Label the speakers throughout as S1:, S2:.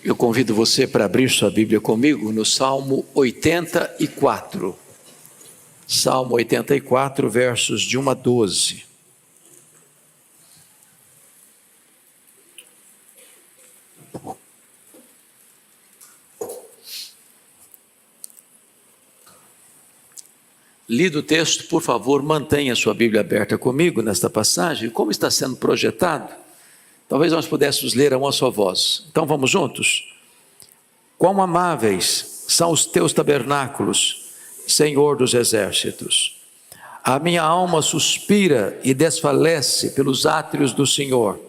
S1: Eu convido você para abrir sua Bíblia comigo no Salmo 84. Salmo 84, versos de 1 a 12. Lido o texto, por favor, mantenha sua Bíblia aberta comigo nesta passagem. Como está sendo projetado, talvez nós pudéssemos ler a uma só voz. Então vamos juntos? Quão amáveis são os teus tabernáculos, Senhor dos exércitos. A minha alma suspira e desfalece pelos átrios do Senhor.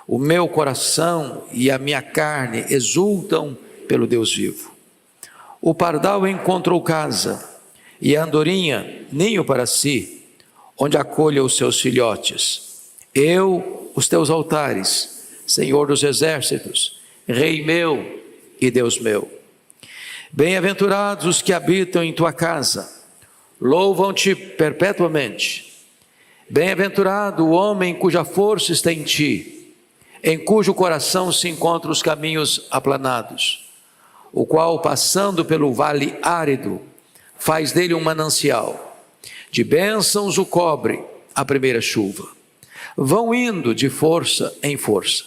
S1: O meu coração e a minha carne exultam pelo Deus vivo. O pardal encontrou casa, e a andorinha ninho para si, onde acolha os seus filhotes. Eu, os teus altares, Senhor dos exércitos, Rei meu e Deus meu. Bem-aventurados os que habitam em tua casa, louvam-te perpetuamente. Bem-aventurado o homem cuja força está em ti, em cujo coração se encontram os caminhos aplanados, o qual, passando pelo vale árido, faz dele um manancial. De bênçãos o cobre a primeira chuva. Vão indo de força em força.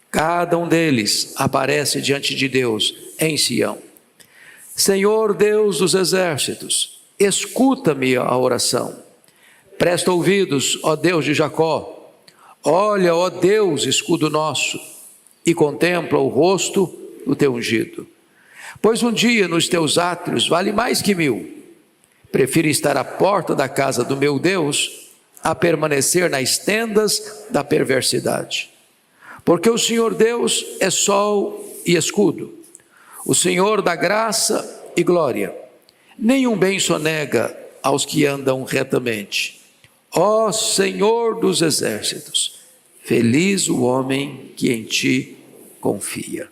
S1: Cada um deles aparece diante de Deus em Sião. Senhor Deus dos exércitos, escuta-me a oração. Presta ouvidos, ó Deus de Jacó. Olha, ó Deus, escudo nosso, e contempla o rosto do teu ungido. Pois um dia nos teus átrios vale mais que 1000. Prefiro estar à porta da casa do meu Deus a permanecer nas tendas da perversidade. Porque o Senhor Deus é sol e escudo, o Senhor dá graça e glória. Nenhum bem sonega aos que andam retamente. Ó Senhor dos exércitos, feliz o homem que em ti confia.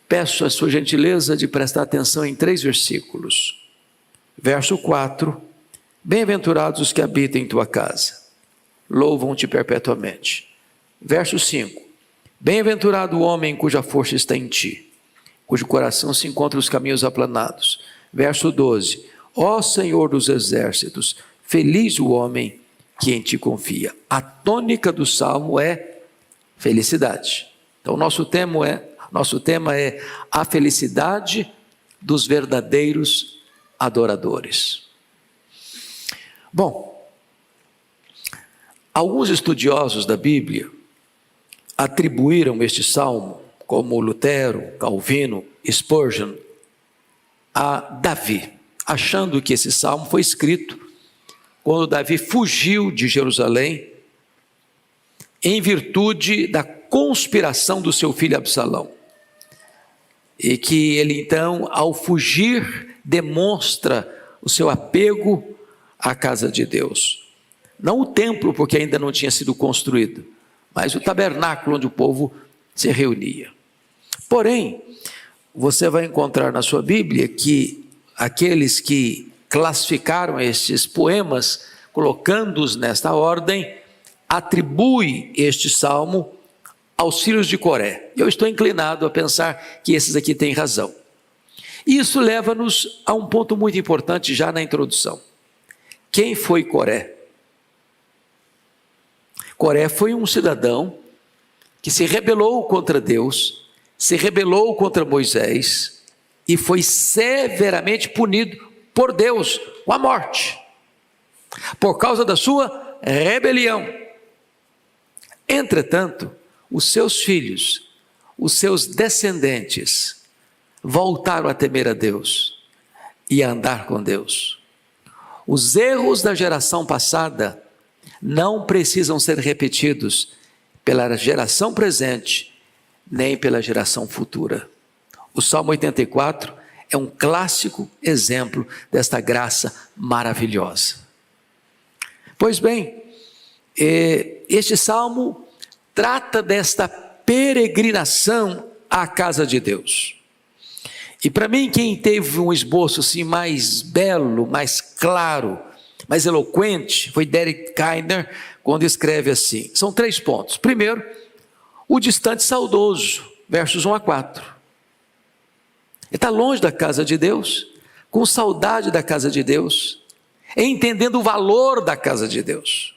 S1: Peço a sua gentileza de prestar atenção em 3 versículos. Verso 4, bem-aventurados os que habitam em tua casa, louvam-te perpetuamente. Verso 5, bem-aventurado o homem cuja força está em ti, cujo coração se encontra os caminhos aplanados. Verso 12, ó Senhor dos exércitos, feliz o homem que em ti confia. A tônica do salmo é felicidade. Então nosso tema é a felicidade dos verdadeiros adoradores. Bom, alguns estudiosos da Bíblia atribuíram este salmo, como Lutero, Calvino, Spurgeon, a Davi, achando que esse salmo foi escrito quando Davi fugiu de Jerusalém em virtude da conspiração do seu filho Absalão. E que ele então, ao fugir, demonstra o seu apego à casa de Deus. Não o templo, porque ainda não tinha sido construído, mas o tabernáculo onde o povo se reunia. Porém, você vai encontrar na sua Bíblia que aqueles que classificaram estes poemas, colocando-os nesta ordem, atribuem este salmo aos filhos de Coré. Eu estou inclinado a pensar que esses aqui têm razão. Isso leva-nos a um ponto muito importante já na introdução. Quem foi Coré? Coré foi um cidadão que se rebelou contra Deus, se rebelou contra Moisés e foi severamente punido por Deus com a morte, por causa da sua rebelião. Entretanto, os seus filhos, os seus descendentes, voltaram a temer a Deus e a andar com Deus. Os erros da geração passada não precisam ser repetidos pela geração presente, nem pela geração futura. O Salmo 84 é um clássico exemplo desta graça maravilhosa. Pois bem, este salmo trata desta peregrinação à casa de Deus. E para mim, quem teve um esboço assim mais belo, mais claro, mais eloquente, foi Derek Kidner, quando escreve assim. São 3 pontos. Primeiro, o distante saudoso. versos 1 a 4. Ele está longe da casa de Deus, com saudade da casa de Deus, entendendo o valor da casa de Deus.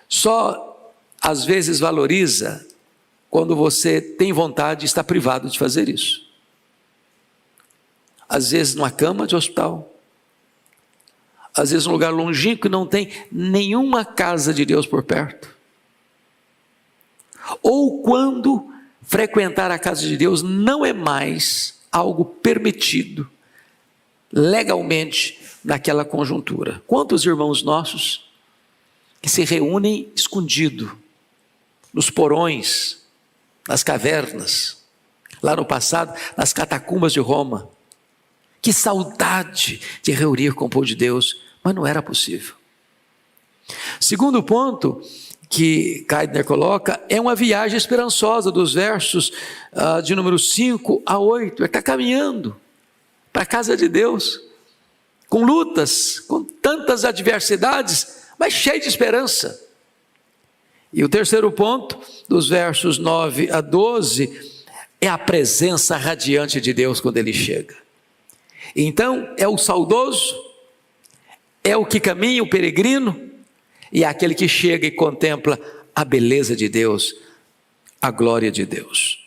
S1: Só às vezes valoriza quando você tem vontade de estar privado de fazer isso. Às vezes numa cama de hospital, às vezes num lugar longínquo que não tem nenhuma casa de Deus por perto. Ou quando frequentar a casa de Deus não é mais algo permitido legalmente naquela conjuntura. Quantos irmãos nossos que se reúnem escondido nos porões, nas cavernas, lá no passado, nas catacumbas de Roma. Que saudade de reunir com o povo de Deus, mas não era possível. Segundo ponto que Kaidner coloca, é uma viagem esperançosa dos versos de número 5 a 8, ele está caminhando para a casa de Deus, com lutas, com tantas adversidades, mas cheio de esperança. E o terceiro ponto, dos versos 9 a 12, é a presença radiante de Deus quando Ele chega. Então, é o saudoso, é o que caminha, o peregrino, e é aquele que chega e contempla a beleza de Deus, a glória de Deus.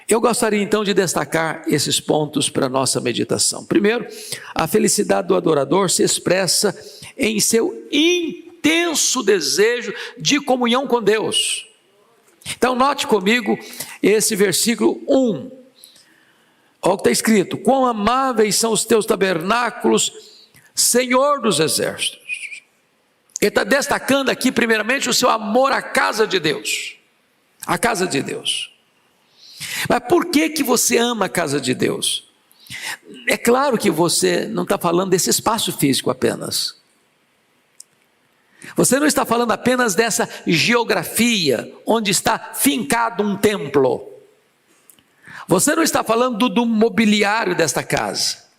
S1: Eu gostaria então de destacar esses pontos para a nossa meditação. Primeiro, a felicidade do adorador se expressa em seu intenso desejo de comunhão com Deus. Então note comigo esse versículo 1. Olha o que está escrito: quão amáveis são os teus tabernáculos, Senhor dos exércitos. Ele está destacando aqui primeiramente o seu amor à casa de Deus. A casa de Deus. Mas por que você ama a casa de Deus? É claro que você não está falando desse espaço físico apenas. Você não está falando apenas dessa geografia, onde está fincado um templo. Você não está falando do mobiliário desta casa.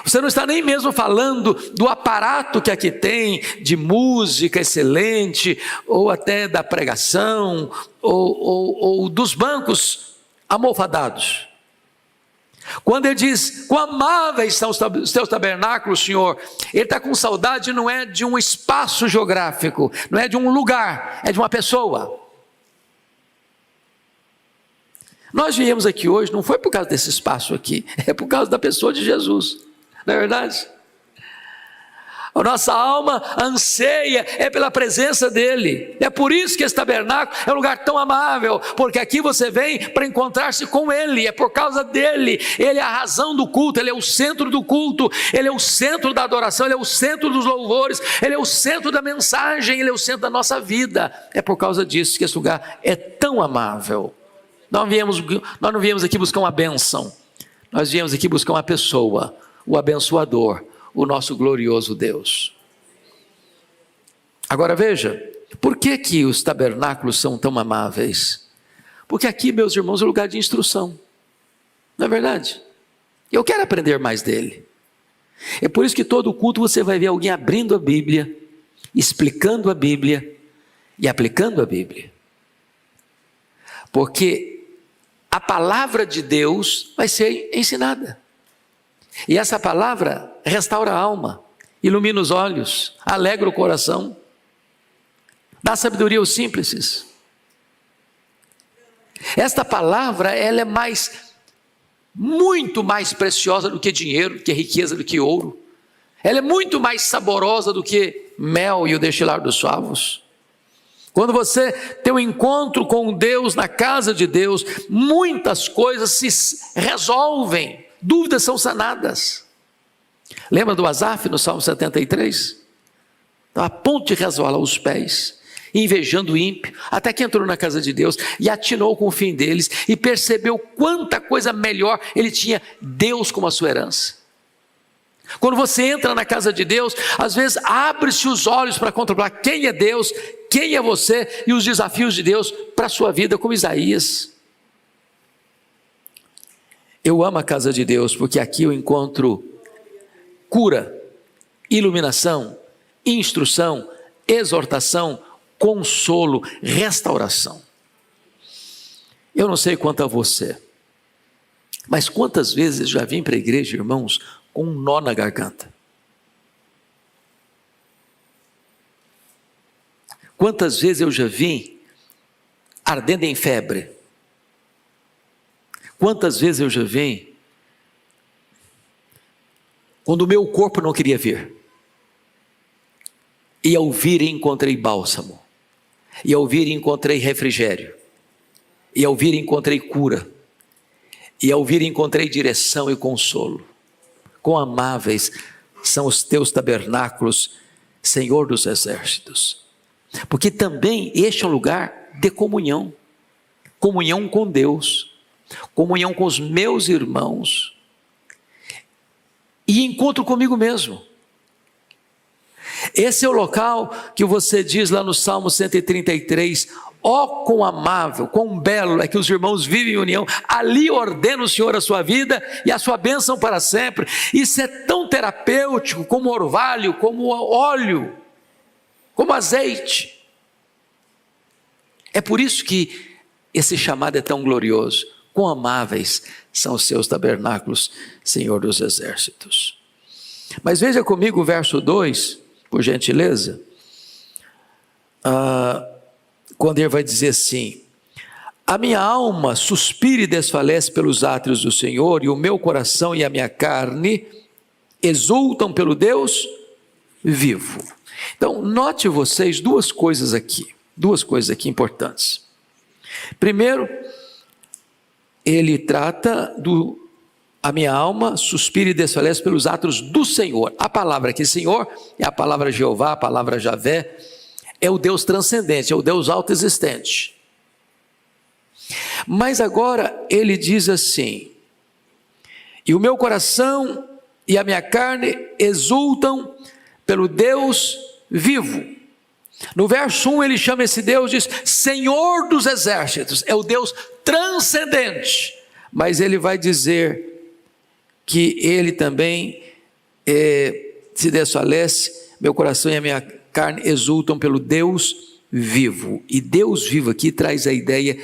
S1: Você não está nem mesmo falando do aparato que aqui tem, de música excelente, ou até da pregação, ou dos bancos almofadados. Quando ele diz, quão amáveis são os teus tabernáculos, Senhor, ele está com saudade, não é de um espaço geográfico, não é de um lugar, é de uma pessoa. Nós viemos aqui hoje, não foi por causa desse espaço aqui, é por causa da pessoa de Jesus, não é verdade? A nossa alma anseia é pela presença dEle, é por isso que esse tabernáculo é um lugar tão amável, porque aqui você vem para encontrar-se com Ele, é por causa dEle, Ele é a razão do culto, Ele é o centro do culto, Ele é o centro da adoração, Ele é o centro dos louvores, Ele é o centro da mensagem, Ele é o centro da nossa vida, é por causa disso que esse lugar é tão amável. Nós não viemos aqui buscar uma bênção, nós viemos aqui buscar uma pessoa, o abençoador, o nosso glorioso Deus. Agora veja, por que os tabernáculos são tão amáveis? Porque aqui, meus irmãos, é um lugar de instrução, não é verdade? Eu quero aprender mais dele. É por isso que todo culto você vai ver alguém abrindo a Bíblia, explicando a Bíblia e aplicando a Bíblia. Porque a palavra de Deus vai ser ensinada. E essa palavra restaura a alma, ilumina os olhos, alegra o coração, dá sabedoria aos simples. Esta palavra, ela é muito mais preciosa do que dinheiro, do que riqueza, do que ouro. Ela é muito mais saborosa do que mel e o destilar dos favos. Quando você tem um encontro com Deus na casa de Deus, muitas coisas se resolvem, dúvidas são sanadas. Lembra do Asaf no Salmo 73? Estava a ponto de resvalar os pés, invejando o ímpio, até que entrou na casa de Deus e atinou com o fim deles e percebeu quanta coisa melhor ele tinha, Deus como a sua herança. Quando você entra na casa de Deus, às vezes abre-se os olhos para contemplar quem é Deus, quem é você e os desafios de Deus para a sua vida, como Isaías. Eu amo a casa de Deus porque aqui eu encontro cura, iluminação, instrução, exortação, consolo, restauração. Eu não sei quanto a você, mas quantas vezes já vim para a igreja, irmãos, com um nó na garganta? Quantas vezes eu já vim ardendo em febre? Quantas vezes eu já vim quando o meu corpo não queria vir? E ao vir encontrei bálsamo, e ao vir encontrei refrigério, e ao vir encontrei cura, e ao vir encontrei direção e consolo. Quão amáveis são os teus tabernáculos, Senhor dos exércitos. Porque também este é um lugar de comunhão, comunhão com Deus, comunhão com os meus irmãos, e encontro comigo mesmo. Esse é o local que você diz lá no Salmo 133, ó quão amável, quão belo é que os irmãos vivem em união, ali ordena o Senhor a sua vida e a sua bênção para sempre. Isso é tão terapêutico, como orvalho, como óleo, como azeite. É por isso que esse chamado é tão glorioso. Quão amáveis são os seus tabernáculos, Senhor dos exércitos. Mas veja comigo o verso 2, por gentileza, quando ele vai dizer assim: a minha alma suspira e desfalece pelos átrios do Senhor, e o meu coração e a minha carne exultam pelo Deus vivo. Então, note vocês duas coisas aqui importantes. Primeiro, ele trata a minha alma suspira e desfalece pelos atos do Senhor. A palavra aqui, Senhor, é a palavra Jeová, a palavra Javé, é o Deus transcendente, é o Deus autoexistente. Mas agora ele diz assim: e o meu coração e a minha carne exultam pelo Deus vivo. No verso 1 ele chama esse Deus, diz Senhor dos exércitos, é o Deus transcendente, mas ele vai dizer que ele também se desfalece, meu coração e a minha carne exultam pelo Deus vivo. E Deus vivo aqui traz a ideia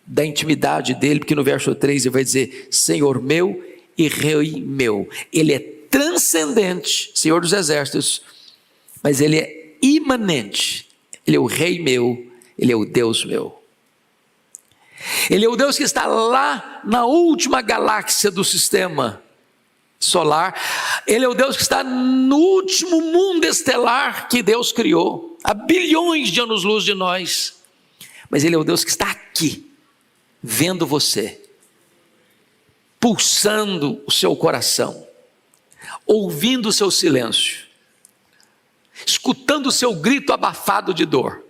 S1: da intimidade dele, porque no verso 3 ele vai dizer Senhor meu e Rei meu. Ele é transcendente, Senhor dos exércitos, mas ele é imanente. Ele é o Rei meu, ele é o Deus meu. Ele é o Deus que está lá na última galáxia do sistema solar. Ele é o Deus que está no último mundo estelar que Deus criou, a bilhões de anos-luz de nós. Mas ele é o Deus que está aqui, vendo você, pulsando o seu coração, ouvindo o seu silêncio, escutando o seu grito abafado de dor.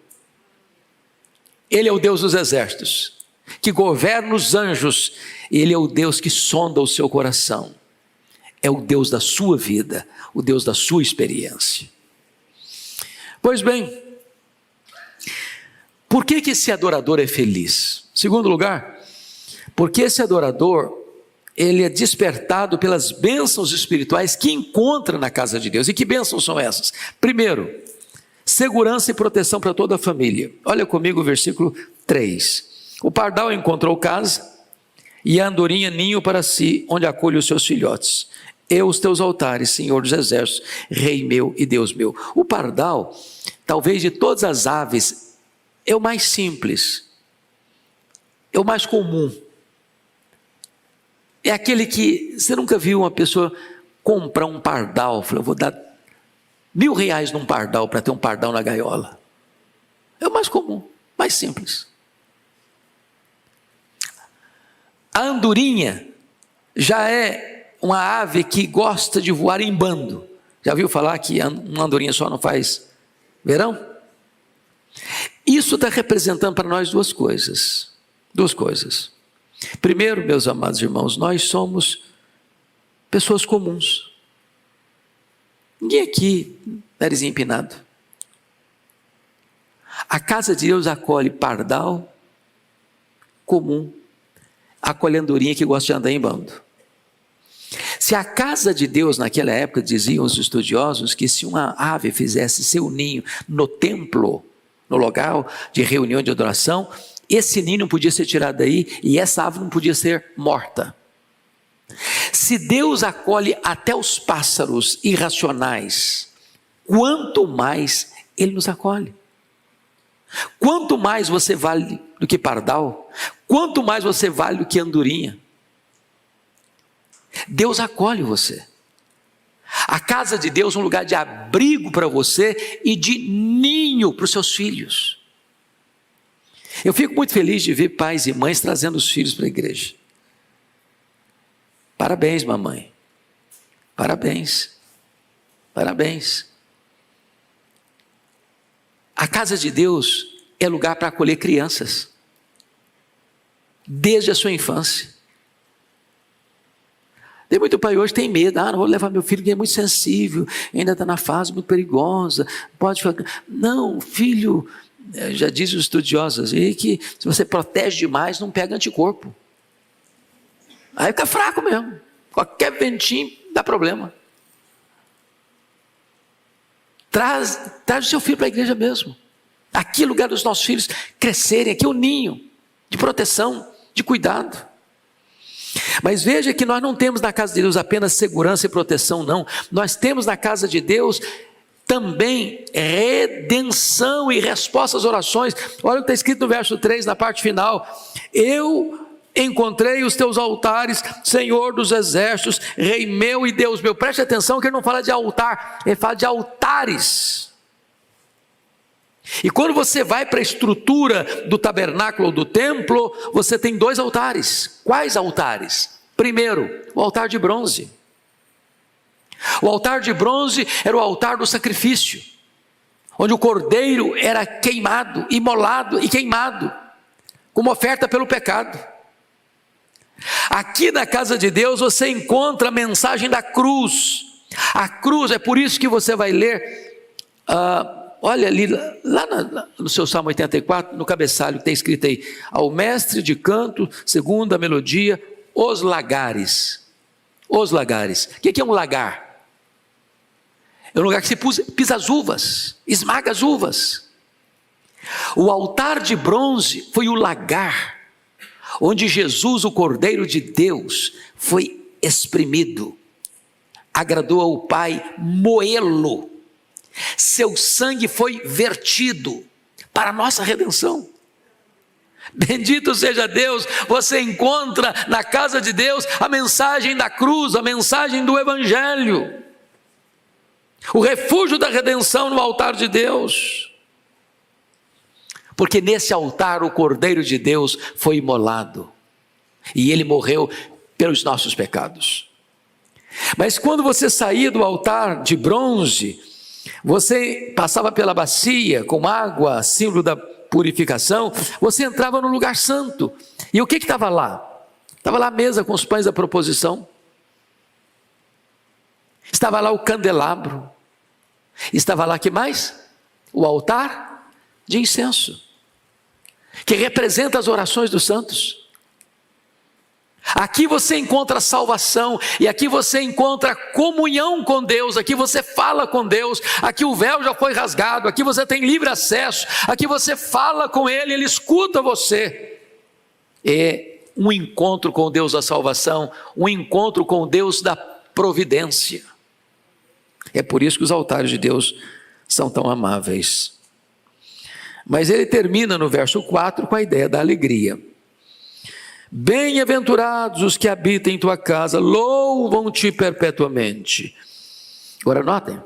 S1: Ele é o Deus dos exércitos, que governa os anjos. Ele é o Deus que sonda o seu coração. É o Deus da sua vida, o Deus da sua experiência. Pois bem, por que esse adorador é feliz? Segundo lugar, porque esse adorador, ele é despertado pelas bênçãos espirituais que encontra na casa de Deus. E que bênçãos são essas? Primeiro, segurança e proteção para toda a família. Olha comigo o versículo 3. O pardal encontrou casa, e a andorinha ninho para si, onde acolhe os seus filhotes. Eu, os teus altares, Senhor dos exércitos, Rei meu e Deus meu. O pardal, talvez de todas as aves, é o mais simples, é o mais comum. É aquele que você nunca viu uma pessoa comprar um pardal. Falou, eu vou dar R$1.000 num pardal para ter um pardal na gaiola. É o mais comum, mais simples. A andorinha já é uma ave que gosta de voar em bando. Já viu falar que uma andorinha só não faz verão? Isso está representando para nós duas coisas. Primeiro, meus amados irmãos, nós somos pessoas comuns. Ninguém aqui, narizinho empinado. A casa de Deus acolhe pardal comum, acolhe andorinha que gosta de andar em bando. Se a casa de Deus naquela época, diziam os estudiosos, que se uma ave fizesse seu ninho no templo, no local de reunião de adoração, esse ninho não podia ser tirado daí e essa árvore não podia ser morta. Se Deus acolhe até os pássaros irracionais, quanto mais Ele nos acolhe. Quanto mais você vale do que pardal, quanto mais você vale do que andorinha. Deus acolhe você. A casa de Deus é um lugar de abrigo para você e de ninho para os seus filhos. Eu fico muito feliz de ver pais e mães trazendo os filhos para a igreja. Parabéns, mamãe. Parabéns. Parabéns. A casa de Deus é lugar para acolher crianças, desde a sua infância. Tem muito pai hoje que tem medo, não vou levar meu filho que é muito sensível, ainda está na fase muito perigosa, pode ficar... Não, filho, já dizem os estudiosos aí, que se você protege demais, não pega anticorpo. Aí fica fraco mesmo, qualquer ventinho dá problema. Traz o seu filho para a igreja mesmo. Aqui é o lugar dos nossos filhos crescerem, aqui é o ninho de proteção, de cuidado. Mas veja que nós não temos na casa de Deus apenas segurança e proteção, não. Nós temos na casa de Deus também redenção e resposta às orações. Olha o que está escrito no verso 3, na parte final. Eu encontrei os teus altares, Senhor dos exércitos, Rei meu e Deus meu. Preste atenção que ele não fala de altar, ele fala de altares. E quando você vai para a estrutura do tabernáculo ou do templo, você tem 2 altares. Quais altares? Primeiro, o altar de bronze. O altar de bronze era o altar do sacrifício, onde o cordeiro era queimado, imolado e queimado, como oferta pelo pecado. Aqui na casa de Deus você encontra a mensagem da cruz. A cruz, é por isso que você vai ler, olha ali, lá no seu Salmo 84, no cabeçalho que tem escrito aí, ao mestre de canto, segundo a melodia, os lagares. Os lagares. O que é um lagar? É um lugar que se pisa as uvas, esmaga as uvas. O altar de bronze foi o lagar, onde Jesus, o Cordeiro de Deus, foi exprimido. Agradou ao Pai moê-lo. Seu sangue foi vertido para a nossa redenção. Bendito seja Deus, você encontra na casa de Deus a mensagem da cruz, a mensagem do Evangelho, o refúgio da redenção no altar de Deus. Porque nesse altar o Cordeiro de Deus foi imolado e ele morreu pelos nossos pecados. Mas quando você saía do altar de bronze, você passava pela bacia com água, símbolo da purificação, você entrava no lugar santo. E o que estava lá? Estava lá a mesa com os pães da proposição. Estava lá o candelabro. Estava lá, que mais? O altar de incenso, que representa as orações dos santos. Aqui você encontra salvação, e aqui você encontra comunhão com Deus, aqui você fala com Deus, aqui o véu já foi rasgado, aqui você tem livre acesso, aqui você fala com Ele, Ele escuta você. É um encontro com o Deus da salvação, um encontro com o Deus da providência. É por isso que os altares de Deus são tão amáveis. Mas ele termina no verso 4 com a ideia da alegria. Bem-aventurados os que habitam em tua casa, louvam-te perpetuamente. Agora notem,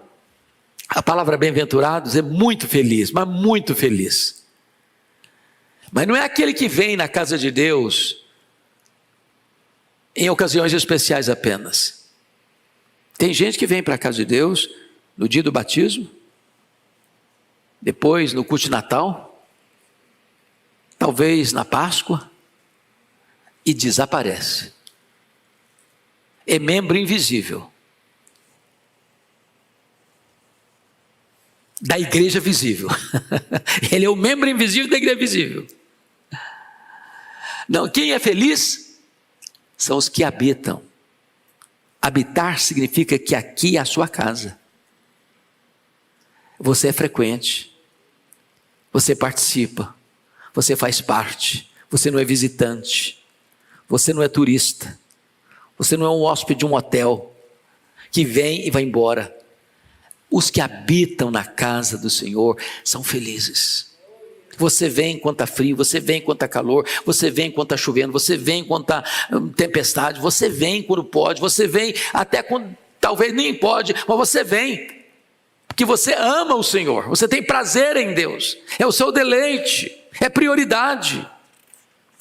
S1: a palavra bem-aventurados é muito feliz, mas muito feliz. Mas não é aquele que vem na casa de Deus em ocasiões especiais apenas. Tem gente que vem para a casa de Deus no dia do batismo, depois no culto de Natal, talvez na Páscoa, e desaparece. É membro invisível da igreja visível. Ele é o membro invisível da igreja visível. Não, quem é feliz são os que habitam. Habitar significa que aqui é a sua casa. Você é frequente, você participa, Você faz parte, você não é visitante, você não é turista, você não é um hóspede de um hotel que vem e vai embora. Os que habitam na casa do Senhor são felizes. Você vem enquanto está frio, você vem enquanto está calor, você vem enquanto está chovendo, você vem enquanto está tempestade, você vem quando pode, você vem até quando talvez nem pode, mas você vem, porque você ama o Senhor, você tem prazer em Deus, é o seu deleite, é prioridade,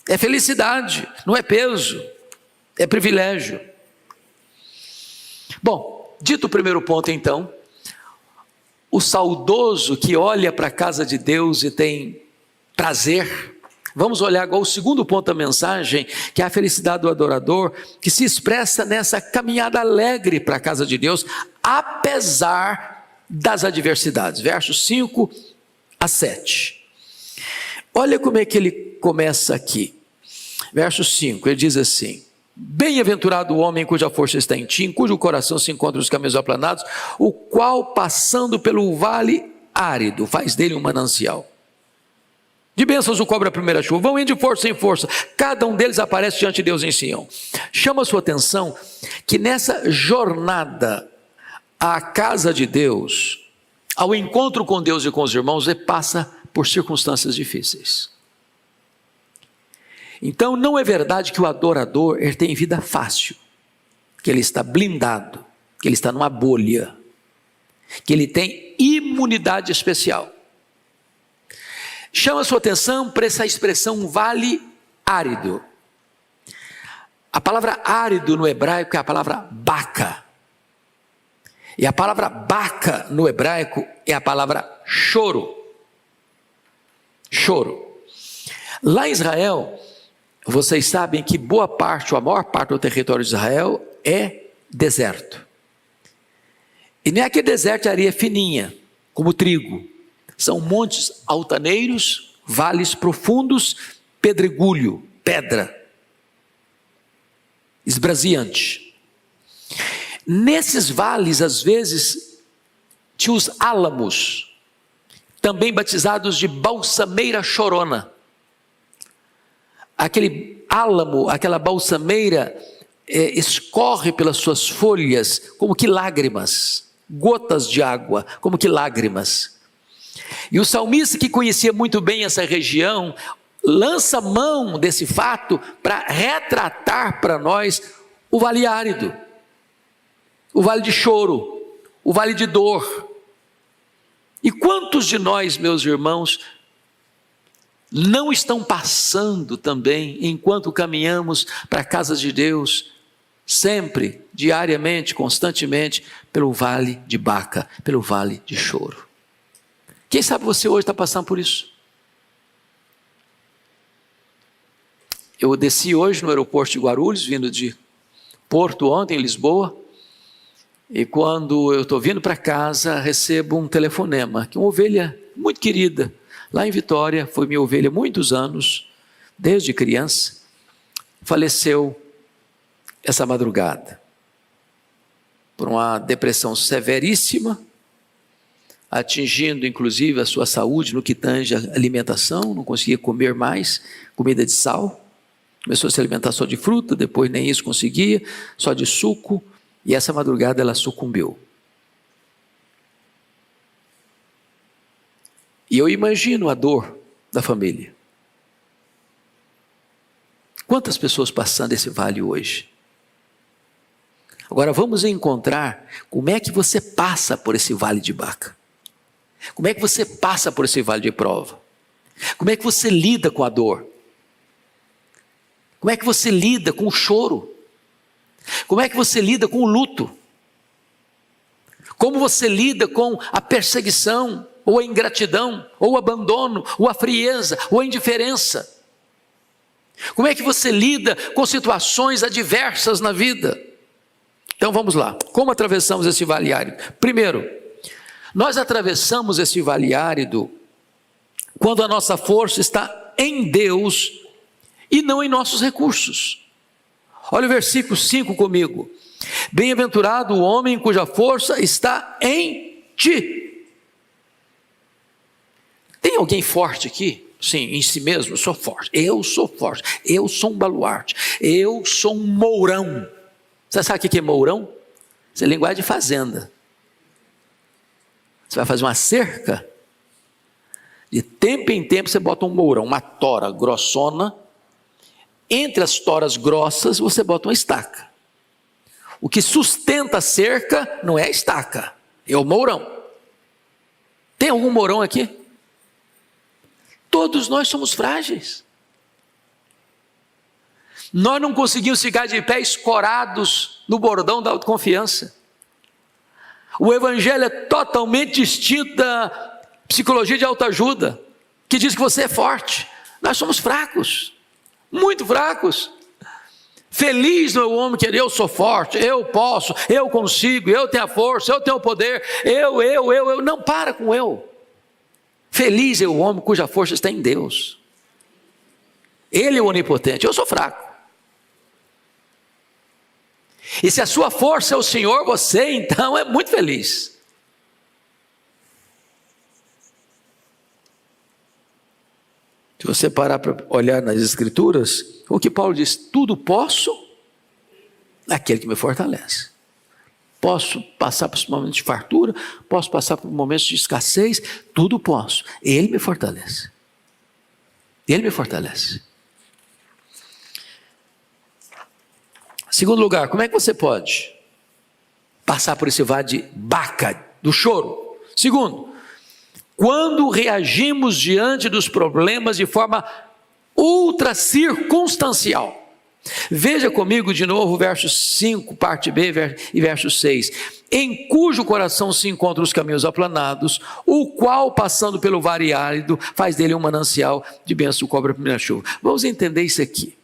S1: é felicidade, não é peso, é privilégio. Bom, dito o primeiro ponto então, o saudoso que olha para a casa de Deus e tem prazer, vamos olhar agora o segundo ponto da mensagem, que é a felicidade do adorador, que se expressa nessa caminhada alegre para a casa de Deus, apesar das adversidades, versos 5 a 7. Olha como é que ele começa aqui, verso 5, ele diz assim: bem-aventurado o homem cuja força está em ti, em cujo coração se encontram os caminhos aplanados, o qual passando pelo vale árido, faz dele um manancial. De bênçãos o cobre a primeira chuva, vão indo de força em força, cada um deles aparece diante de Deus em Sião. Chama a sua atenção que nessa jornada à casa de Deus, ao encontro com Deus e com os irmãos, ele passa por circunstâncias difíceis. Então não é verdade que o adorador ele tem vida fácil, que ele está blindado, que ele está numa bolha, que ele tem imunidade especial. Chama a sua atenção para essa expressão vale árido. A palavra árido no hebraico é a palavra baca. E a palavra baca no hebraico é a palavra choro. Choro. Lá em Israel, vocês sabem que boa parte, ou a maior parte do território de Israel é deserto. E não é aquele deserto de areia fininha, como trigo. São montes altaneiros, vales profundos, pedregulho, pedra, esbraseante. Nesses vales, às vezes, tinha os álamos, também batizados de balsameira chorona. Aquele álamo, aquela balsameira, escorre pelas suas folhas como que lágrimas, gotas de água, como que lágrimas. E o salmista, que conhecia muito bem essa região, lança mão desse fato para retratar para nós o vale árido, o vale de choro, o vale de dor. E quantos de nós, meus irmãos, não estão passando também, enquanto caminhamos para a casa de Deus, sempre, diariamente, constantemente, pelo vale de Baca, pelo vale de choro? Quem sabe você hoje está passando por isso? Eu desci hoje no aeroporto de Guarulhos, vindo de Porto ontem, em Lisboa, e quando eu estou vindo para casa, recebo um telefonema, que uma ovelha muito querida, lá em Vitória, foi minha ovelha há muitos anos, desde criança, faleceu essa madrugada, por uma depressão severíssima, atingindo inclusive a sua saúde no que tange a alimentação, não conseguia comer mais comida de sal, começou a se alimentar só de fruta, depois nem isso conseguia, só de suco, e essa madrugada ela sucumbiu. E eu imagino a dor da família. Quantas pessoas passando esse vale hoje? Agora vamos encontrar como é que você passa por esse vale de Baca. Como é que você passa por esse vale de prova? Como é que você lida com a dor? Como é que você lida com o choro? Como é que você lida com o luto? Como você lida com a perseguição, ou a ingratidão, ou o abandono, ou a frieza, ou a indiferença? Como é que você lida com situações adversas na vida? Então vamos lá, como atravessamos esse vale árido? Primeiro, nós atravessamos esse vale árido quando a nossa força está em Deus e não em nossos recursos. Olha o versículo 5 comigo. Bem-aventurado o homem cuja força está em ti. Tem alguém forte aqui? Sim, em si mesmo, eu sou forte, eu sou um baluarte, eu sou um mourão. Você sabe o que é mourão? Isso é linguagem de fazenda. Você vai fazer uma cerca, de tempo em tempo você bota um mourão, uma tora grossona, entre as toras grossas você bota uma estaca. O que sustenta a cerca não é a estaca, é o mourão. Tem algum mourão aqui? Todos nós somos frágeis. Nós não conseguimos ficar de pé escorados no bordão da autoconfiança. O evangelho é totalmente distinto da psicologia de autoajuda, que diz que você é forte. Nós somos fracos, muito fracos. Feliz não é o homem que eu sou forte, eu posso, eu consigo, eu tenho a força, eu tenho o poder, eu. Não, para com eu. Feliz é o homem cuja força está em Deus. Ele é o onipotente, eu sou fraco. E se a sua força é o Senhor, você então é muito feliz. Se você parar para olhar nas Escrituras, o que Paulo diz, tudo posso naquele que me fortalece. Posso passar por momentos de fartura, posso passar por momentos de escassez, tudo posso. Ele me fortalece. Ele me fortalece. Segundo lugar, como é que você pode passar por esse vale de Baca, do choro? Segundo, quando reagimos diante dos problemas de forma ultra circunstancial. Veja comigo de novo o verso 5, parte B e verso 6. Em cujo coração se encontram os caminhos aplanados, o qual, passando pelo vale árido, faz dele um manancial de bênção, cobra a primeira chuva. Vamos entender isso aqui.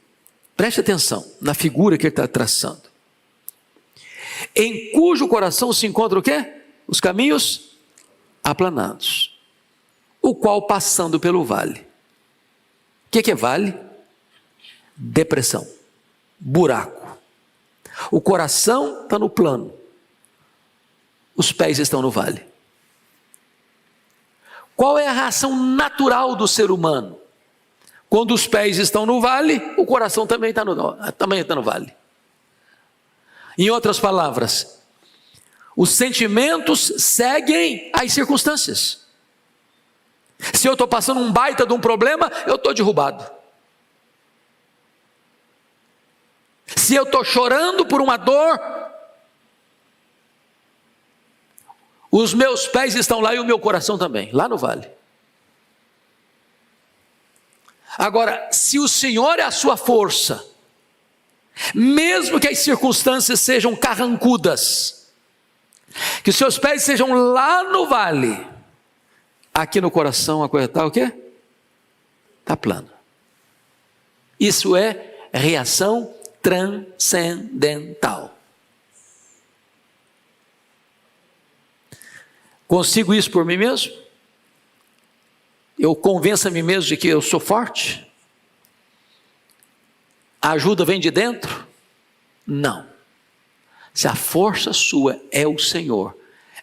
S1: Preste atenção na figura que ele está traçando. Em cujo coração se encontra o quê? Os caminhos aplanados, o qual, passando pelo vale. O que é vale? Depressão, buraco. O coração está no plano, os pés estão no vale. Qual é a reação natural do ser humano? Quando os pés estão no vale, o coração também está no vale. Em outras palavras, os sentimentos seguem as circunstâncias. Se eu estou passando um baita de um problema, eu estou derrubado. Se eu estou chorando por uma dor, os meus pés estão lá e o meu coração também, lá no vale. Agora, se o Senhor é a sua força, mesmo que as circunstâncias sejam carrancudas, que os seus pés sejam lá no vale, aqui no coração a coisa está o quê? Está plana. Isso é reação transcendental. Consigo isso por mim mesmo? Eu convenço a mim mesmo de que eu sou forte? A ajuda vem de dentro? Não. Se a força sua é o Senhor,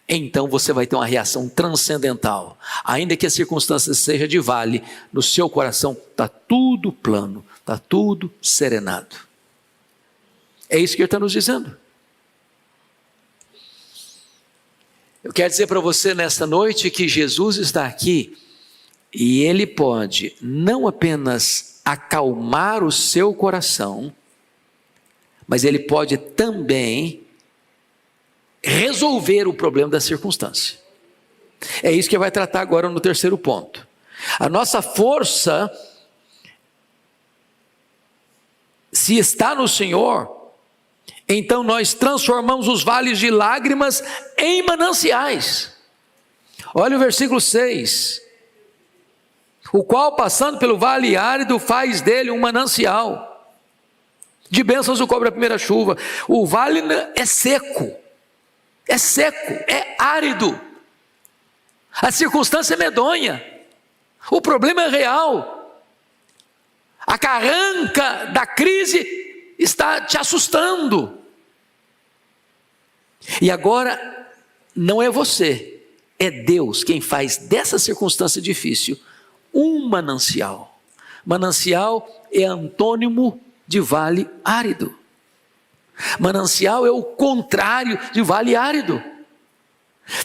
S1: então você vai ter uma reação transcendental. Ainda que a circunstância seja de vale, no seu coração está tudo plano, está tudo serenado. É isso que ele está nos dizendo. Eu quero dizer para você nesta noite que Jesus está aqui e Ele pode não apenas acalmar o seu coração, mas Ele pode também resolver o problema da circunstância. É isso que vai tratar agora no terceiro ponto. A nossa força, se está no Senhor, então nós transformamos os vales de lágrimas em mananciais. Olha o versículo 6. O qual, passando pelo vale árido, faz dele um manancial de bênçãos, o cobre a primeira chuva. O vale é seco, é árido, a circunstância é medonha, o problema é real, a carranca da crise está te assustando. E agora, não é você, é Deus quem faz dessa circunstância difícil um manancial. Manancial é antônimo de vale árido. Manancial é o contrário de vale árido.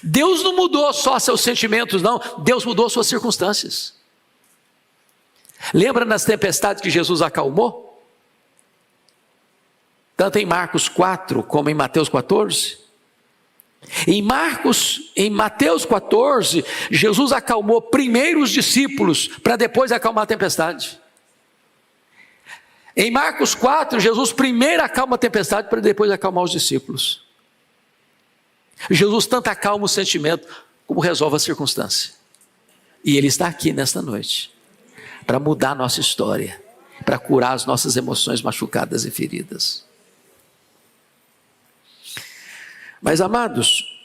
S1: Deus não mudou só seus sentimentos, não. Deus mudou suas circunstâncias. Lembra nas tempestades que Jesus acalmou? Tanto em Marcos 4 como em Mateus 14. Em Mateus 14, Jesus acalmou primeiro os discípulos para depois acalmar a tempestade. Em Marcos 4, Jesus primeiro acalma a tempestade para depois acalmar os discípulos. Jesus tanto acalma o sentimento como resolve a circunstância. E Ele está aqui nesta noite para mudar a nossa história, para curar as nossas emoções machucadas e feridas. Mas, amados,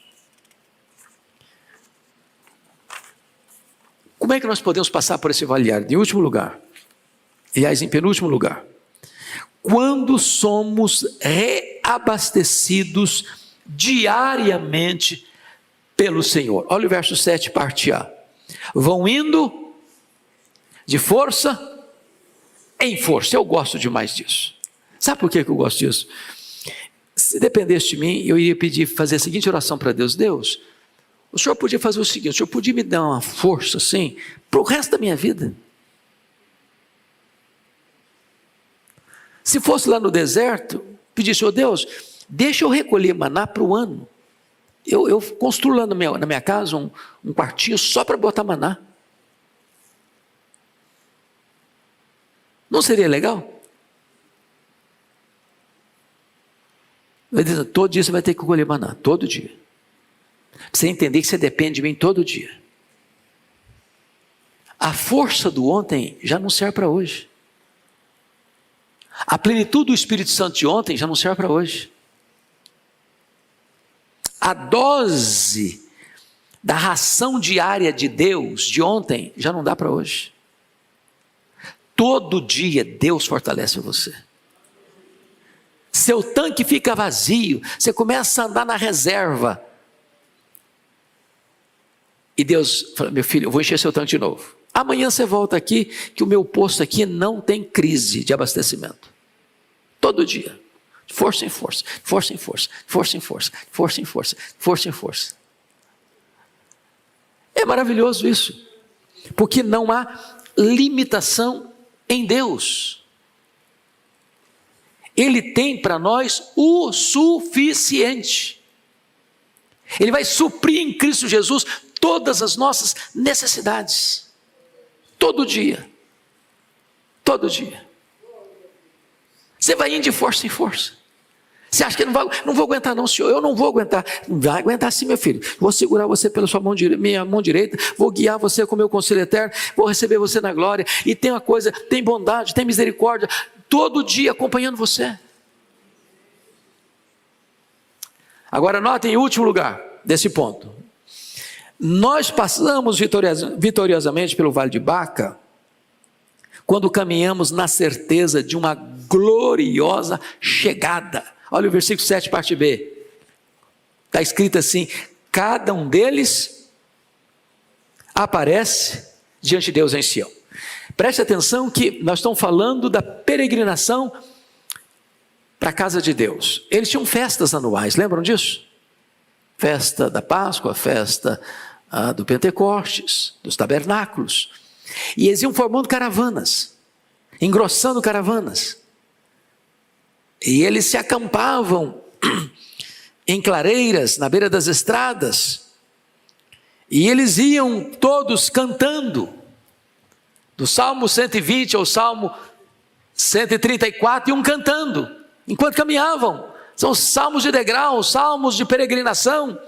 S1: como é que nós podemos passar por esse vale árido? Em último lugar, aliás, em penúltimo lugar, quando somos reabastecidos diariamente pelo Senhor. Olha o verso 7, parte A. Vão indo de força em força. Eu gosto demais disso. Sabe por que eu gosto disso? Se dependesse de mim, eu iria fazer a seguinte oração para Deus: Deus, o Senhor podia fazer o seguinte, o Senhor podia me dar uma força assim, para o resto da minha vida. Se fosse lá no deserto, pedisse, oh Deus, deixa eu recolher maná para o ano. Eu construo lá na minha casa um quartinho só para botar maná. Não seria legal? Eu disse, todo dia você vai ter que colher maná, todo dia. Pra você entender que você depende de mim todo dia. A força do ontem já não serve para hoje. A plenitude do Espírito Santo de ontem já não serve para hoje. A dose da ração diária de Deus de ontem já não dá para hoje. Todo dia Deus fortalece você. Seu tanque fica vazio, você começa a andar na reserva. E Deus fala, meu filho, eu vou encher seu tanque de novo. Amanhã você volta aqui, que o meu posto aqui não tem crise de abastecimento. Todo dia. De força em força, força em força, força em força, força em força, força em força. É maravilhoso isso. Porque não há limitação em Deus. Ele tem para nós o suficiente. Ele vai suprir em Cristo Jesus todas as nossas necessidades. Todo dia. Todo dia. Você vai indo de força em força. Você acha que não vou aguentar não, senhor, eu não vou aguentar. Não vai aguentar sim, meu filho. Vou segurar você pela sua minha mão direita, vou guiar você com o meu conselho eterno, vou receber você na glória. E tem uma coisa, tem bondade, tem misericórdia, todo dia acompanhando você. Agora notem em último lugar desse ponto. Nós passamos vitoriosamente pelo Vale de Baca quando caminhamos na certeza de uma gloriosa chegada. Olha o versículo 7, parte B. Está escrito assim: cada um deles aparece diante de Deus em Sião. Preste atenção que nós estamos falando da peregrinação para a casa de Deus. Eles tinham festas anuais, lembram disso? Festa da Páscoa, festa do Pentecostes, dos tabernáculos. E eles iam formando caravanas, engrossando caravanas. E eles se acampavam em clareiras, na beira das estradas. E eles iam todos cantando, do Salmo 120 ao Salmo 134, iam cantando, enquanto caminhavam. São salmos de degrau, salmos de peregrinação.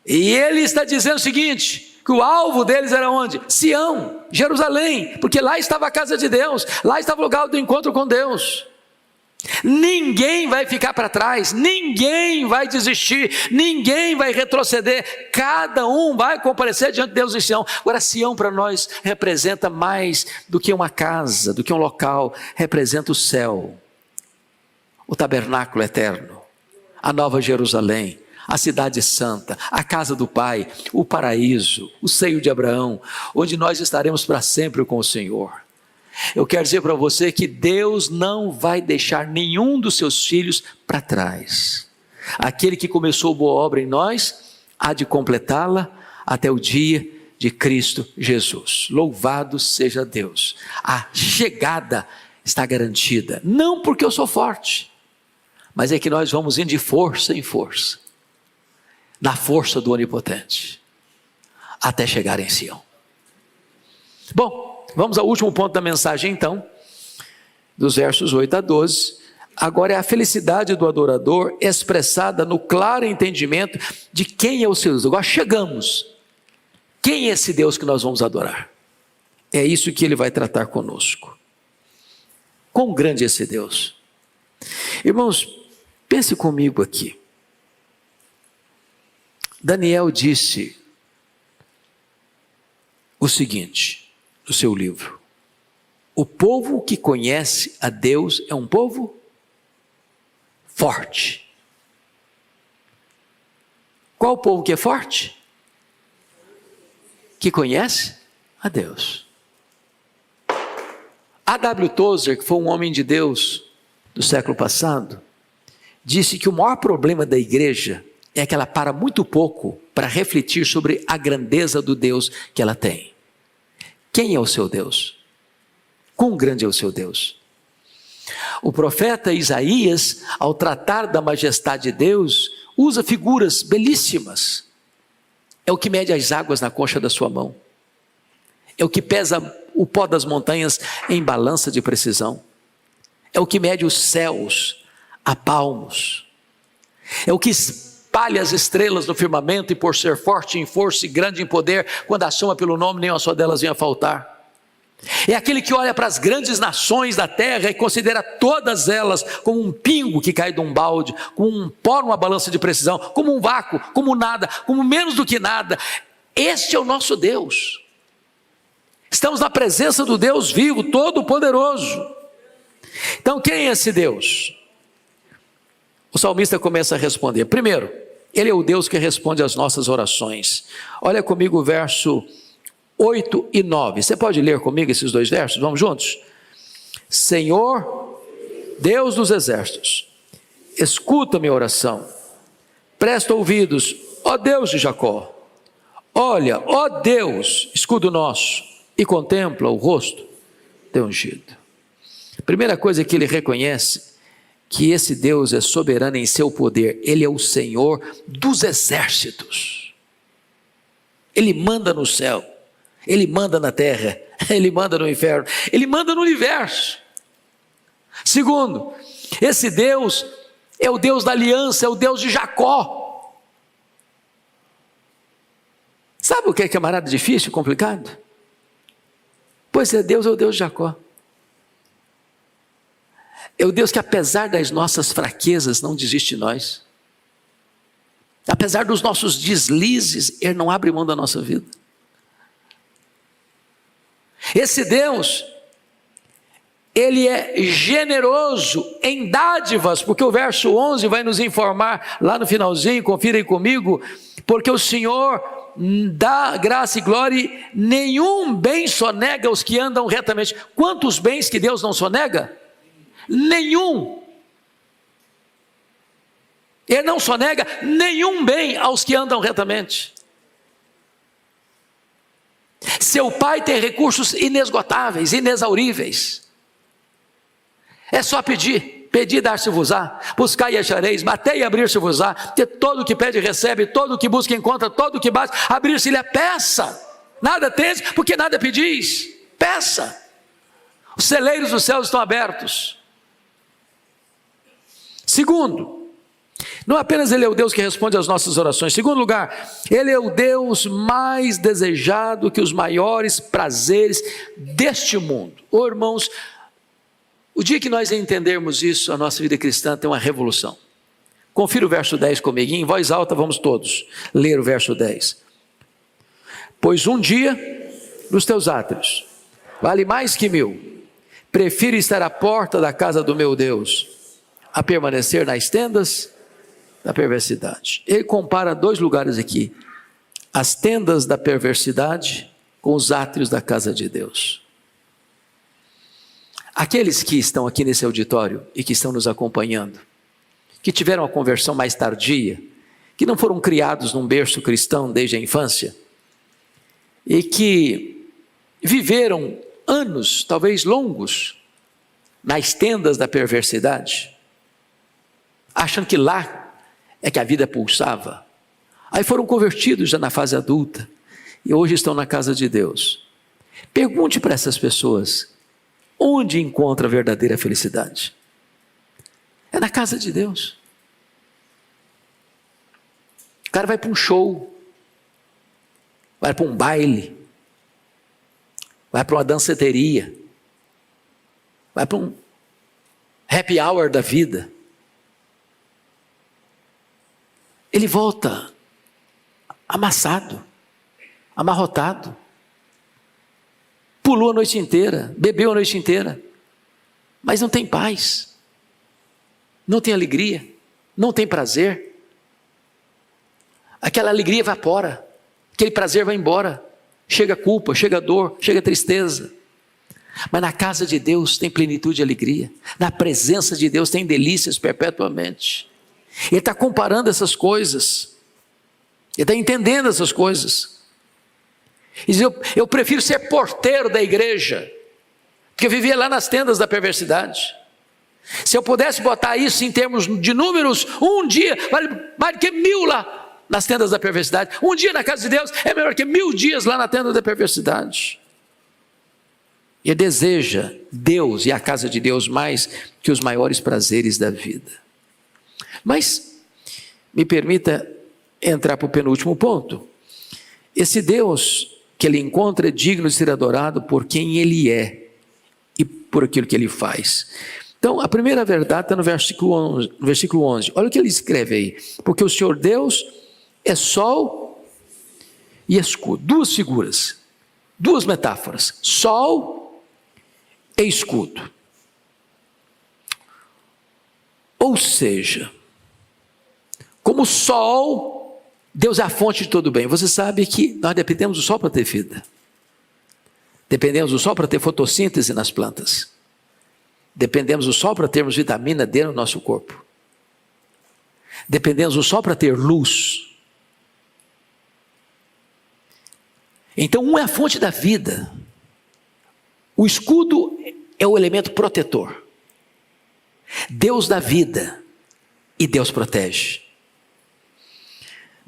S1: E ele está dizendo o seguinte, que o alvo deles era onde? Sião, Jerusalém, porque lá estava a casa de Deus, lá estava o lugar do encontro com Deus. Ninguém vai ficar para trás, ninguém vai desistir, ninguém vai retroceder, cada um vai comparecer diante de Deus em Sião. Agora, Sião para nós representa mais do que uma casa, do que um local, representa o céu, o tabernáculo eterno, a nova Jerusalém, a cidade santa, a casa do Pai, o paraíso, o seio de Abraão, onde nós estaremos para sempre com o Senhor. Eu quero dizer para você que Deus não vai deixar nenhum dos seus filhos para trás. Aquele que começou boa obra em nós, há de completá-la até o dia de Cristo Jesus. Louvado seja Deus. A chegada está garantida, não porque eu sou forte, mas é que nós vamos indo de força em força, na força do Onipotente, até chegar em Sião. Bom, vamos ao último ponto da mensagem então, dos versos 8 a 12. Agora é a felicidade do adorador expressada no claro entendimento de quem é o seu Deus. Agora chegamos. Quem é esse Deus que nós vamos adorar? É isso que ele vai tratar conosco. Quão grande é esse Deus? Irmãos, pense comigo aqui. Daniel disse o seguinte no seu livro: o povo que conhece a Deus é um povo forte. Qual o povo que é forte? Que conhece a Deus. A.W. Tozer, que foi um homem de Deus do século passado, disse que o maior problema da igreja é que ela para muito pouco para refletir sobre a grandeza do Deus que ela tem. Quem é o seu Deus? Quão grande é o seu Deus? O profeta Isaías, ao tratar da majestade de Deus, usa figuras belíssimas. É o que mede as águas na concha da sua mão. É o que pesa o pó das montanhas em balança de precisão. É o que mede os céus a palmos. É o que espalha as estrelas no firmamento, e por ser forte em força e grande em poder, quando a chama pelo nome, nenhuma só delas vem a faltar. É aquele que olha para as grandes nações da terra e considera todas elas como um pingo que cai de um balde, como um pó numa balança de precisão, como um vácuo, como nada, como menos do que nada. Este é o nosso Deus. Estamos na presença do Deus vivo, todo-poderoso. Então quem é esse Deus? O salmista começa a responder. Primeiro, ele é o Deus que responde às nossas orações. Olha comigo o verso 8 e 9. Você pode ler comigo esses dois versos? Vamos juntos? Senhor, Deus dos exércitos, escuta minha oração. Presta ouvidos, ó Deus de Jacó. Olha, ó Deus, escudo nosso, e contempla o rosto teu ungido. Primeira coisa que ele reconhece, que esse Deus é soberano em seu poder. Ele é o Senhor dos exércitos. Ele manda no céu. Ele manda na terra, ele manda no inferno, ele manda no universo. Segundo, esse Deus é o Deus da aliança, é o Deus de Jacó. Sabe o que é camarada difícil, complicado? Pois é, Deus é o Deus de Jacó. É o Deus que, apesar das nossas fraquezas, não desiste de nós. Apesar dos nossos deslizes, ele não abre mão da nossa vida. Esse Deus, ele é generoso em dádivas, porque o verso 11 vai nos informar lá no finalzinho, confira aí comigo, porque o Senhor dá graça e glória, e nenhum bem sonega aos que andam retamente. Quantos bens que Deus não sonega? Nenhum. Ele não sonega nenhum bem aos que andam retamente. Seu Pai tem recursos inesgotáveis, inexauríveis. É só pedir. Pedir, dar-se-vos-á. Buscar e achareis. Bater e abrir-se-vos-á. Porque todo o que pede recebe, todo o que busca encontra, todo o que bate, abrir-se-lhe peça. Nada tens, porque nada pedis. Peça. Os celeiros dos céus estão abertos. Segundo, não apenas ele é o Deus que responde às nossas orações. Segundo lugar, ele é o Deus mais desejado que os maiores prazeres deste mundo. Ô irmãos, o dia que nós entendermos isso, a nossa vida cristã tem uma revolução. Confira o verso 10 comigo, em voz alta vamos todos ler o verso 10. Pois um dia nos teus átrios vale mais que 1000. Prefiro estar à porta da casa do meu Deus a permanecer nas tendas da perversidade. Ele compara dois lugares aqui: as tendas da perversidade com os átrios da casa de Deus. Aqueles que estão aqui nesse auditório e que estão nos acompanhando, que tiveram a conversão mais tardia, que não foram criados num berço cristão desde a infância, e que viveram anos, talvez longos, nas tendas da perversidade, acham que lá é que a vida pulsava. Aí foram convertidos já na fase adulta e hoje estão na casa de Deus. Pergunte para essas pessoas: onde encontra a verdadeira felicidade? É na casa de Deus. O cara vai para um show, vai para um baile, vai para uma danceteria, vai para um happy hour da vida. Ele volta amassado, amarrotado, pulou a noite inteira, bebeu a noite inteira, mas não tem paz, não tem alegria, não tem prazer. Aquela alegria evapora, aquele prazer vai embora, chega culpa, chega dor, chega tristeza. Mas na casa de Deus tem plenitude e alegria, na presença de Deus tem delícias perpetuamente. Ele está comparando essas coisas, ele está entendendo essas coisas. Ele diz: eu prefiro ser porteiro da igreja, porque eu vivia lá nas tendas da perversidade. Se eu pudesse botar isso em termos de números, um dia vale mais do que 1000 lá nas tendas da perversidade. Um dia na casa de Deus é melhor que 1000 dias lá na tenda da perversidade. E ele deseja Deus e a casa de Deus mais que os maiores prazeres da vida. Mas me permita entrar para o penúltimo ponto. Esse Deus que ele encontra é digno de ser adorado por quem ele é e por aquilo que ele faz. Então, a primeira verdade está no versículo 11. Olha o que ele escreve aí: porque o Senhor Deus é sol e escudo. Duas figuras, duas metáforas: sol e escudo. Ou seja, como o sol, Deus é a fonte de todo bem. Você sabe que nós dependemos do sol para ter vida, dependemos do sol para ter fotossíntese nas plantas, dependemos do sol para termos vitamina D no nosso corpo, dependemos do sol para ter luz. Então, um é a fonte da vida. O escudo é o elemento protetor. Deus dá vida e Deus protege.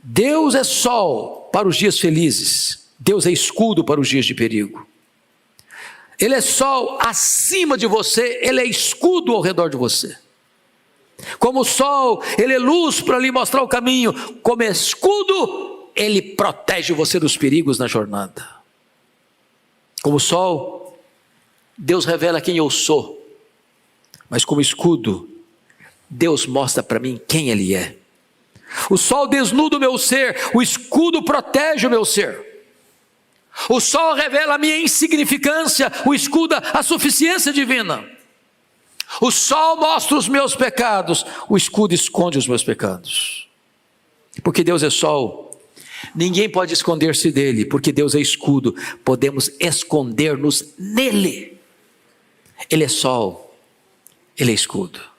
S1: Deus é sol para os dias felizes, Deus é escudo para os dias de perigo. Ele é sol acima de você, ele é escudo ao redor de você. Como o sol, ele é luz para lhe mostrar o caminho. Como escudo, ele protege você dos perigos na jornada. Como sol, Deus revela quem eu sou. Mas como escudo, Deus mostra para mim quem ele é. O sol desnuda o meu ser, o escudo protege o meu ser. O sol revela a minha insignificância, o escudo a suficiência divina. O sol mostra os meus pecados, o escudo esconde os meus pecados. Porque Deus é sol, ninguém pode esconder-se dele. Porque Deus é escudo, podemos esconder-nos nele. Ele é sol, ele é escudo.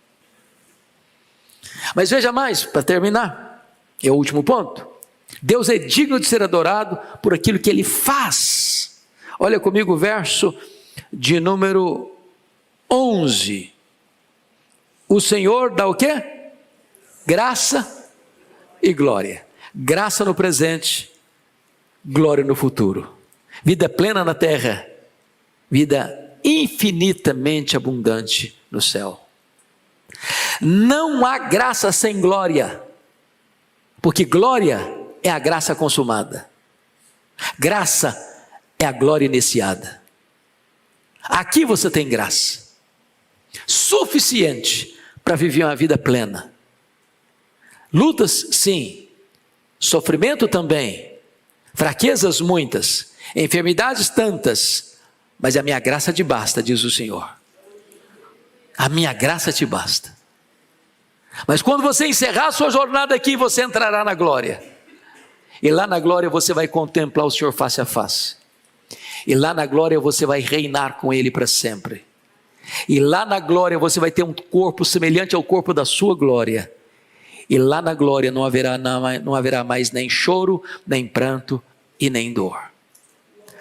S1: Mas veja mais, para terminar, é o último ponto. Deus é digno de ser adorado por aquilo que ele faz. Olha comigo o verso de número 11. O Senhor dá o quê? Graça e glória. Graça no presente, glória no futuro. Vida plena na terra, vida infinitamente abundante no céu. Não há graça sem glória, porque glória é a graça consumada. Graça é a glória iniciada. Aqui você tem graça suficiente para viver uma vida plena. Lutas, sim. Sofrimento também. Fraquezas muitas. Enfermidades tantas. Mas a minha graça te basta, diz o Senhor. A minha graça te basta. Mas quando você encerrar a sua jornada aqui, você entrará na glória. E lá na glória você vai contemplar o Senhor face a face. E lá na glória você vai reinar com Ele para sempre. E lá na glória você vai ter um corpo semelhante ao corpo da sua glória. E lá na glória não haverá mais nem choro, nem pranto e nem dor.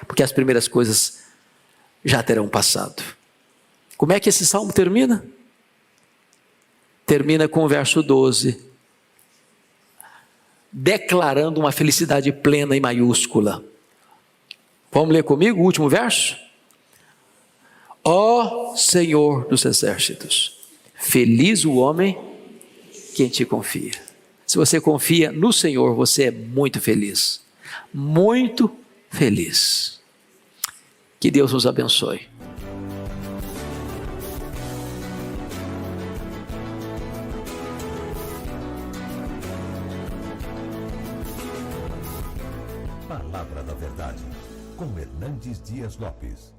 S1: Porque as primeiras coisas já terão passado. Como é que esse salmo termina? Termina com o verso 12. Declarando uma felicidade plena e maiúscula. Vamos ler comigo o último verso? Ó Senhor dos exércitos, feliz o homem que em ti confia. Se você confia no Senhor, você é muito feliz. Muito feliz. Que Deus nos abençoe.
S2: Palavra da Verdade, com Hernandes Dias Lopes.